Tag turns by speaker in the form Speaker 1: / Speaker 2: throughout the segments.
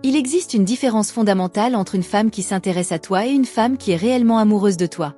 Speaker 1: Il existe une différence fondamentale entre une femme qui s'intéresse à toi et une femme qui est réellement amoureuse de toi.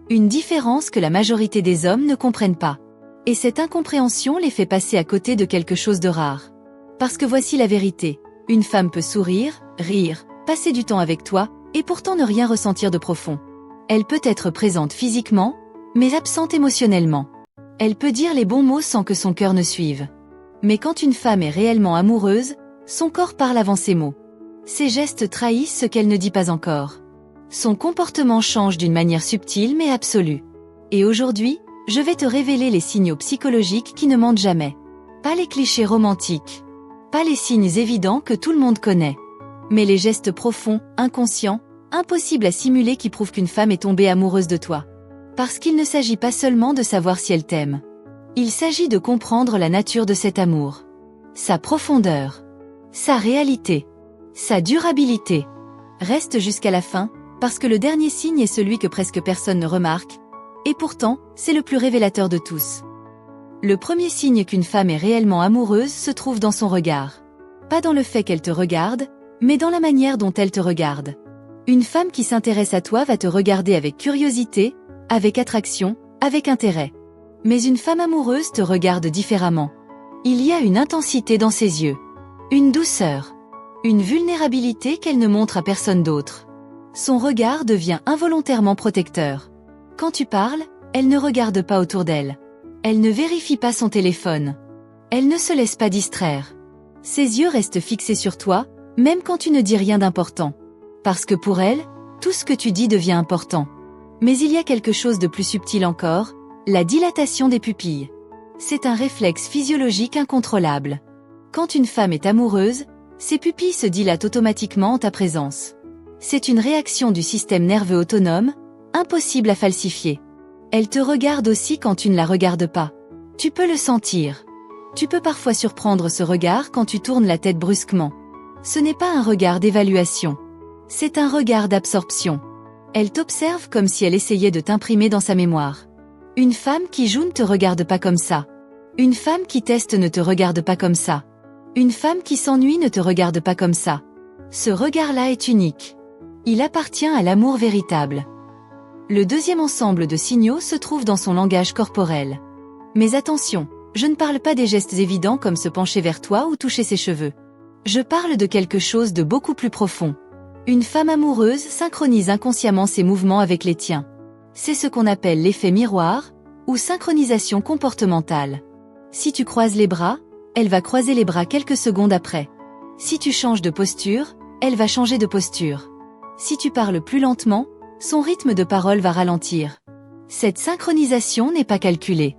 Speaker 1: Une différence que la majorité des hommes ne comprennent pas. Et cette incompréhension les fait passer à côté de quelque chose de rare. Parce que voici la vérité. Une femme peut sourire, rire, passer du temps avec toi, et pourtant ne rien ressentir de profond. Elle peut être présente physiquement, mais absente émotionnellement. Elle peut dire les bons mots sans que son cœur ne suive. Mais quand une femme est réellement amoureuse, son corps parle avant ses mots. Ses gestes trahissent ce qu'elle ne dit pas encore. Son comportement change d'une manière subtile mais absolue. Et aujourd'hui, je vais te révéler les signaux psychologiques qui ne mentent jamais. Pas les clichés romantiques. Pas les signes évidents que tout le monde connaît. Mais les gestes profonds, inconscients, impossibles à simuler qui prouvent qu'une femme est tombée amoureuse de toi. Parce qu'il ne s'agit pas seulement de savoir si elle t'aime. Il s'agit de comprendre la nature de cet amour. Sa profondeur. Sa réalité. Sa durabilité. Reste jusqu'à la fin, parce que le dernier signe est celui que presque personne ne remarque, et pourtant, c'est le plus révélateur de tous. Le premier signe qu'une femme est réellement amoureuse se trouve dans son regard. Pas dans le fait qu'elle te regarde, mais dans la manière dont elle te regarde. Une femme qui s'intéresse à toi va te regarder avec curiosité, avec attraction, avec intérêt. Mais une femme amoureuse te regarde différemment. Il y a une intensité dans ses yeux. Une douceur. Une vulnérabilité qu'elle ne montre à personne d'autre. Son regard devient involontairement protecteur. Quand tu parles, elle ne regarde pas autour d'elle. Elle ne vérifie pas son téléphone. Elle ne se laisse pas distraire. Ses yeux restent fixés sur toi, même quand tu ne dis rien d'important. Parce que pour elle, tout ce que tu dis devient important. Mais il y a quelque chose de plus subtil encore, la dilatation des pupilles. C'est un réflexe physiologique incontrôlable. Quand une femme est amoureuse, ses pupilles se dilatent automatiquement en ta présence. C'est une réaction du système nerveux autonome, impossible à falsifier. Elle te regarde aussi quand tu ne la regardes pas. Tu peux le sentir. Tu peux parfois surprendre ce regard quand tu tournes la tête brusquement. Ce n'est pas un regard d'évaluation. C'est un regard d'absorption. Elle t'observe comme si elle essayait de t'imprimer dans sa mémoire. Une femme qui joue ne te regarde pas comme ça. Une femme qui teste ne te regarde pas comme ça. Une femme qui s'ennuie ne te regarde pas comme ça. Ce regard-là est unique. Il appartient à l'amour véritable. Le deuxième ensemble de signaux se trouve dans son langage corporel. Mais attention, je ne parle pas des gestes évidents comme se pencher vers toi ou toucher ses cheveux. Je parle de quelque chose de beaucoup plus profond. Une femme amoureuse synchronise inconsciemment ses mouvements avec les tiens. C'est ce qu'on appelle l'effet miroir, ou synchronisation comportementale. Si tu croises les bras, elle va croiser les bras quelques secondes après. Si tu changes de posture, elle va changer de posture. Si tu parles plus lentement, son rythme de parole va ralentir. Cette synchronisation n'est pas calculée.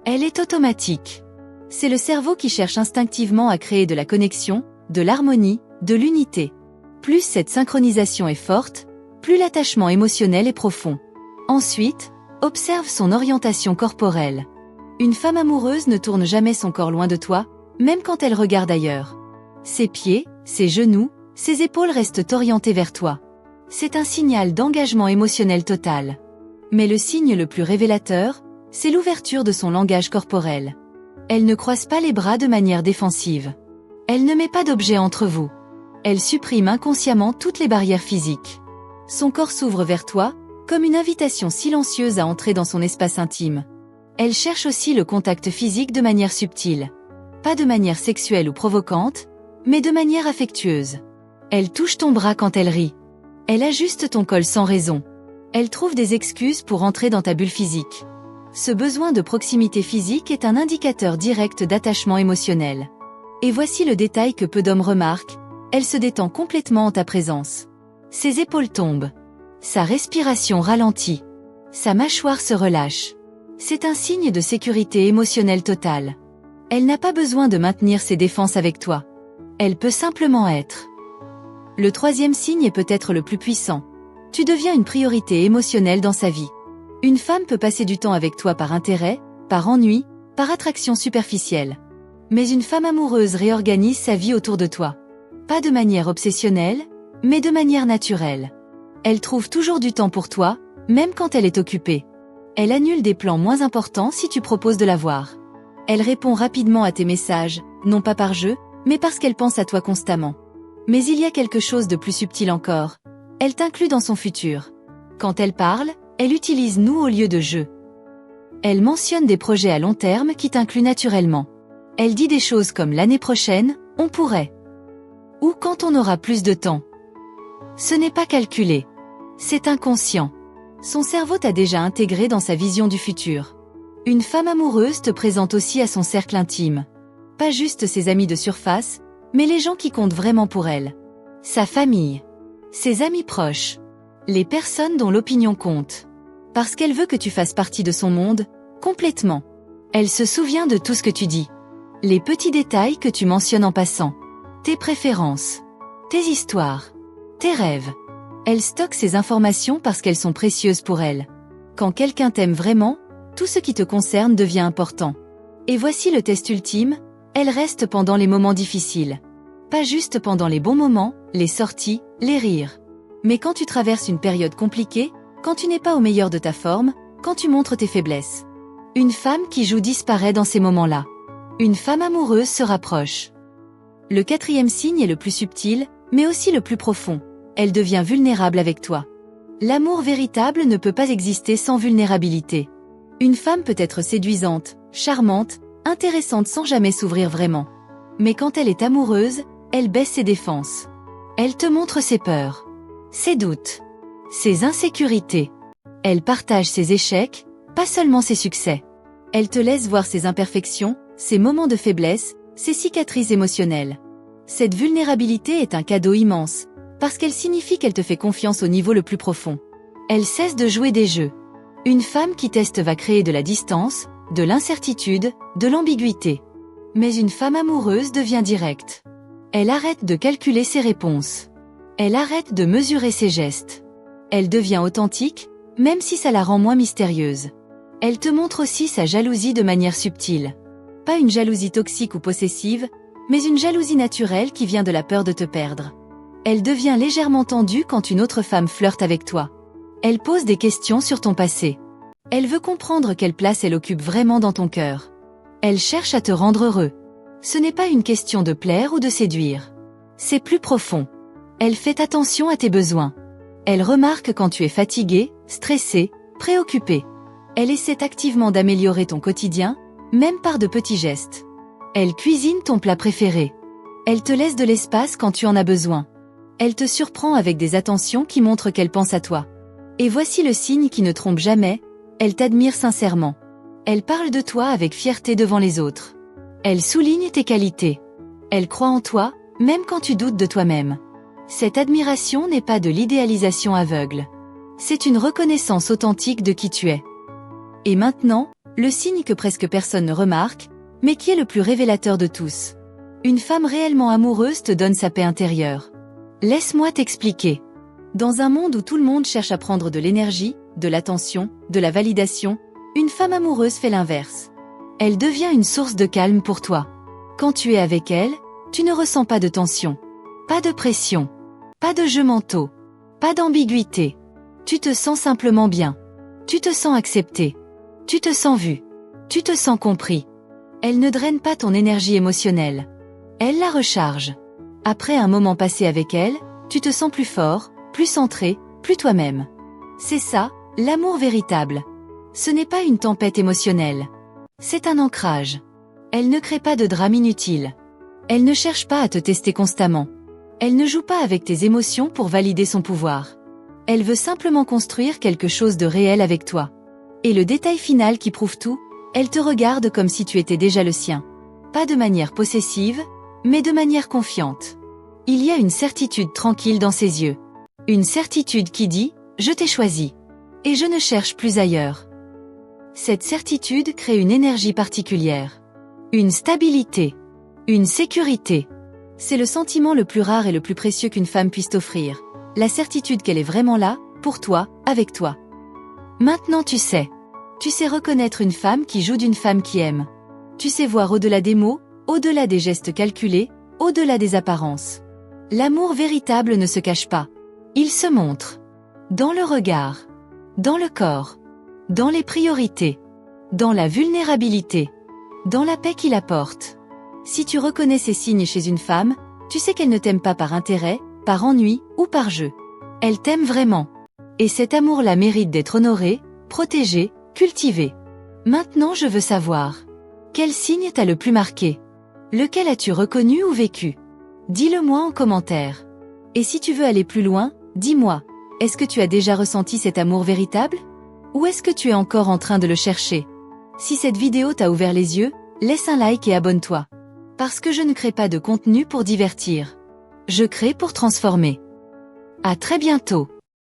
Speaker 1: Elle est automatique. C'est le cerveau qui cherche instinctivement à créer de la connexion, de l'harmonie, de l'unité. Plus cette synchronisation est forte, plus l'attachement émotionnel est profond. Ensuite, observe son orientation corporelle. Une femme amoureuse ne tourne jamais son corps loin de toi, même quand elle regarde ailleurs. Ses pieds, ses genoux, ses épaules restent orientés vers toi. C'est un signal d'engagement émotionnel total. Mais le signe le plus révélateur, c'est l'ouverture de son langage corporel. Elle ne croise pas les bras de manière défensive. Elle ne met pas d'objet entre vous. Elle supprime inconsciemment toutes les barrières physiques. Son corps s'ouvre vers toi, comme une invitation silencieuse à entrer dans son espace intime. Elle cherche aussi le contact physique de manière subtile. Pas de manière sexuelle ou provocante, mais de manière affectueuse. Elle touche ton bras quand elle rit. Elle ajuste ton col sans raison. Elle trouve des excuses pour entrer dans ta bulle physique. Ce besoin de proximité physique est un indicateur direct d'attachement émotionnel. Et voici le détail que peu d'hommes remarquent, elle se détend complètement en ta présence. Ses épaules tombent. Sa respiration ralentit. Sa mâchoire se relâche. C'est un signe de sécurité émotionnelle totale. Elle n'a pas besoin de maintenir ses défenses avec toi. Elle peut simplement être. Le troisième signe est peut-être le plus puissant. Tu deviens une priorité émotionnelle dans sa vie. Une femme peut passer du temps avec toi par intérêt, par ennui, par attraction superficielle. Mais une femme amoureuse réorganise sa vie autour de toi. Pas de manière obsessionnelle, mais de manière naturelle. Elle trouve toujours du temps pour toi, même quand elle est occupée. Elle annule des plans moins importants si tu proposes de la voir. Elle répond rapidement à tes messages, non pas par jeu, mais parce qu'elle pense à toi constamment. Mais il y a quelque chose de plus subtil encore. Elle t'inclut dans son futur. Quand elle parle, elle utilise nous au lieu de je. Elle mentionne des projets à long terme qui t'incluent naturellement. Elle dit des choses comme l'année prochaine, on pourrait. Ou quand on aura plus de temps. Ce n'est pas calculé. C'est inconscient. Son cerveau t'a déjà intégré dans sa vision du futur. Une femme amoureuse te présente aussi à son cercle intime. Pas juste ses amis de surface, mais les gens qui comptent vraiment pour elle. Sa famille. Ses amis proches. Les personnes dont l'opinion compte. Parce qu'elle veut que tu fasses partie de son monde, complètement. Elle se souvient de tout ce que tu dis. Les petits détails que tu mentionnes en passant. Tes préférences. Tes histoires. Tes rêves. Elle stocke ces informations parce qu'elles sont précieuses pour elle. Quand quelqu'un t'aime vraiment, tout ce qui te concerne devient important. Et voici le test ultime, elle reste pendant les moments difficiles. Pas juste pendant les bons moments, les sorties, les rires. Mais quand tu traverses une période compliquée, quand tu n'es pas au meilleur de ta forme, quand tu montres tes faiblesses. Une femme qui joue disparaît dans ces moments-là. Une femme amoureuse se rapproche. Le 4e signe est le plus subtil, mais aussi le plus profond. Elle devient vulnérable avec toi. L'amour véritable ne peut pas exister sans vulnérabilité. Une femme peut être séduisante, charmante, intéressante sans jamais s'ouvrir vraiment. Mais quand elle est amoureuse, elle baisse ses défenses. Elle te montre ses peurs, ses doutes, ses insécurités. Elle partage ses échecs, pas seulement ses succès. Elle te laisse voir ses imperfections, ses moments de faiblesse, ses cicatrices émotionnelles. Cette vulnérabilité est un cadeau immense, parce qu'elle signifie qu'elle te fait confiance au niveau le plus profond. Elle cesse de jouer des jeux. Une femme qui teste va créer de la distance, de l'incertitude, de l'ambiguïté. Mais une femme amoureuse devient directe. Elle arrête de calculer ses réponses. Elle arrête de mesurer ses gestes. Elle devient authentique, même si ça la rend moins mystérieuse. Elle te montre aussi sa jalousie de manière subtile. Pas une jalousie toxique ou possessive, mais une jalousie naturelle qui vient de la peur de te perdre. Elle devient légèrement tendue quand une autre femme flirte avec toi. Elle pose des questions sur ton passé. Elle veut comprendre quelle place elle occupe vraiment dans ton cœur. Elle cherche à te rendre heureux. Ce n'est pas une question de plaire ou de séduire. C'est plus profond. Elle fait attention à tes besoins. Elle remarque quand tu es fatigué, stressé, préoccupé. Elle essaie activement d'améliorer ton quotidien, même par de petits gestes. Elle cuisine ton plat préféré. Elle te laisse de l'espace quand tu en as besoin. Elle te surprend avec des attentions qui montrent qu'elle pense à toi. Et voici le signe qui ne trompe jamais, elle t'admire sincèrement. Elle parle de toi avec fierté devant les autres. Elle souligne tes qualités. Elle croit en toi, même quand tu doutes de toi-même. Cette admiration n'est pas de l'idéalisation aveugle. C'est une reconnaissance authentique de qui tu es. Et maintenant, le signe que presque personne ne remarque, mais qui est le plus révélateur de tous. Une femme réellement amoureuse te donne sa paix intérieure. Laisse-moi t'expliquer. Dans un monde où tout le monde cherche à prendre de l'énergie, de l'attention, de la validation, une femme amoureuse fait l'inverse. Elle devient une source de calme pour toi. Quand tu es avec elle, tu ne ressens pas de tension, pas de pression, pas de jeux mentaux, pas d'ambiguïté. Tu te sens simplement bien. Tu te sens accepté. Tu te sens vu. Tu te sens compris. Elle ne draine pas ton énergie émotionnelle. Elle la recharge. Après un moment passé avec elle, tu te sens plus fort, plus centré, plus toi-même. C'est ça, l'amour véritable. Ce n'est pas une tempête émotionnelle. C'est un ancrage. Elle ne crée pas de drame inutile. Elle ne cherche pas à te tester constamment. Elle ne joue pas avec tes émotions pour valider son pouvoir. Elle veut simplement construire quelque chose de réel avec toi. Et le détail final qui prouve tout, elle te regarde comme si tu étais déjà le sien. Pas de manière possessive, mais de manière confiante. Il y a une certitude tranquille dans ses yeux. Une certitude qui dit « Je t'ai choisi. Et je ne cherche plus ailleurs ». Cette certitude crée une énergie particulière. Une stabilité. Une sécurité. C'est le sentiment le plus rare et le plus précieux qu'une femme puisse t'offrir. La certitude qu'elle est vraiment là, pour toi, avec toi. Maintenant tu sais. Tu sais reconnaître une femme qui joue d'une femme qui aime. Tu sais voir au-delà des mots, au-delà des gestes calculés, au-delà des apparences. L'amour véritable ne se cache pas. Il se montre. Dans le regard. Dans le corps. Dans les priorités. Dans la vulnérabilité. Dans la paix qu'il apporte. Si tu reconnais ces signes chez une femme, Tu sais qu'elle ne t'aime pas par intérêt, par ennui ou par jeu. Elle t'aime vraiment. Et cet amour-là mérite d'être honoré, protégé, cultivé. Maintenant je veux savoir. Quel signe t'a le plus marqué? Lequel as-tu reconnu ou vécu? Dis-le-moi en commentaire. Et si tu veux aller plus loin, dis-moi, est-ce que tu as déjà ressenti cet amour véritable? Ou est-ce que tu es encore en train de le chercher? Si cette vidéo t'a ouvert les yeux, laisse un like et abonne-toi. Parce que je ne crée pas de contenu pour divertir. Je crée pour transformer. À très bientôt.